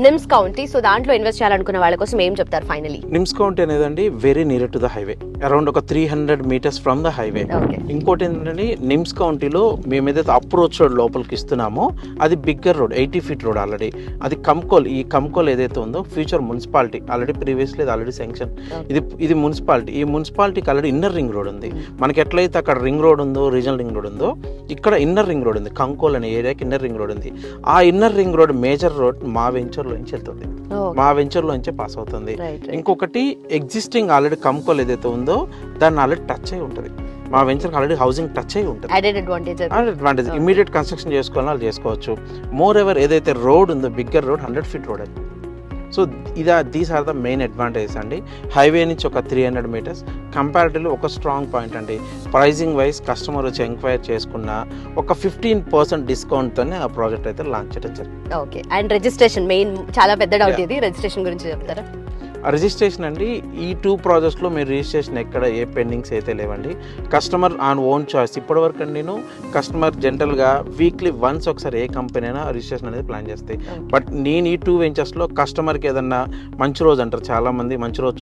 NIMS county, so దాంట్లో invest చేయాలనుకున్న వాళ్ళ కోసం ఏం చెప్తారు ఫైనలీ? నిమ్స్ కౌంటీ అనేదండి very near to the highway, around ఒక 300 meters ఫ్రమ్ ద హైవే. ఇంకోటి ఏంటంటే నిమ్స్ కౌంటీలో మేము ఏదైతే అప్రోచ్ రోడ్ లోపలికి ఇస్తున్నామో అది bigger road, 80 feet road already. అది కంకోల్, ఈ కంకోల్ ఏదైతే ఉందో future municipality, already previously already sanction. ఇది మున్సిపాలిటీ, ఈ మున్సిపాలిటీకి ఆల్రెడీ ఇన్నర్ రింగ్ రోడ్ ఉంది. మనకి ఎట్లయితే అక్కడ రింగ్ రోడ్ ఉందో, రీజనల్ రింగ్ రోడ్ ఉందో, ఇక్కడ ఇన్నర్ రింగ్ రోడ్ ఉంది. కంకోల్ అనే ఏరియాకి ఇన్నర్ రింగ్ రోడ్ ఉంది. ఆ inner ring road major road మా వెంచర్ లోంచి వెళ్తుంది, మా వెంచర్ లోంచే పాస్ అవుతుంది. ఇంకొకటి ఎగ్జిస్టింగ్ ఆల్రెడీ కంకోల్ ఏదైతే ఉందో దాన్ని ఆల్రెడీ టచ్ అయి ఉంటుంది. మా వెంచర్ ఆల్రెడీ హౌసింగ్ టచ్ అయి ఉంటుంది. అడ్వాంటేజ్ ఇమీడియట్ కన్స్ట్రక్షన్ చేసుకోవాలని వాళ్ళు చేసుకోవచ్చు. మోర్ ఎవర్ ఏదైతే రోడ్ ఉందో బిగ్గర్ రోడ్, 100 feet రోడ్ అది. So these are the main advantages అండి. హైవే నుంచి ఒక 300 meters, కంపారిటివ్లీ ఒక స్ట్రాంగ్ పాయింట్ అండి. ప్రైజింగ్ వైజ్ కస్టమర్ వచ్చి ఎంక్వైరీ చేసుకున్న ఒక 15% డిస్కౌంట్తోనే ఆ ప్రాజెక్ట్ అయితే లాంచ్ చేయడం జరిగింది. ఓకే, అండ్ రిజిస్ట్రేషన్ మెయిన్ చాలా పెద్ద డౌట్ ఇది, రిజిస్ట్రేషన్ గురించి చెప్తారా? రిజిస్ట్రేషన్ అండి, ఈ 2 projectsలో మీరు రిజిస్ట్రేషన్ ఎక్కడ ఏ పెండింగ్స్ అయితే లేవండి. Customer on own choice. ఇప్పటివరకు అండి నేను కస్టమర్ జనరల్గా వీక్లీ వన్స్ ఒకసారి ఏ కంపెనీ అయినా రిజిస్ట్రేషన్ అనేది ప్లాన్ చేస్తాయి. బట్ నేను ఈ 2 ventures కస్టమర్కి ఏదన్నా మంచి రోజు అంటారు చాలామంది, మంచి రోజు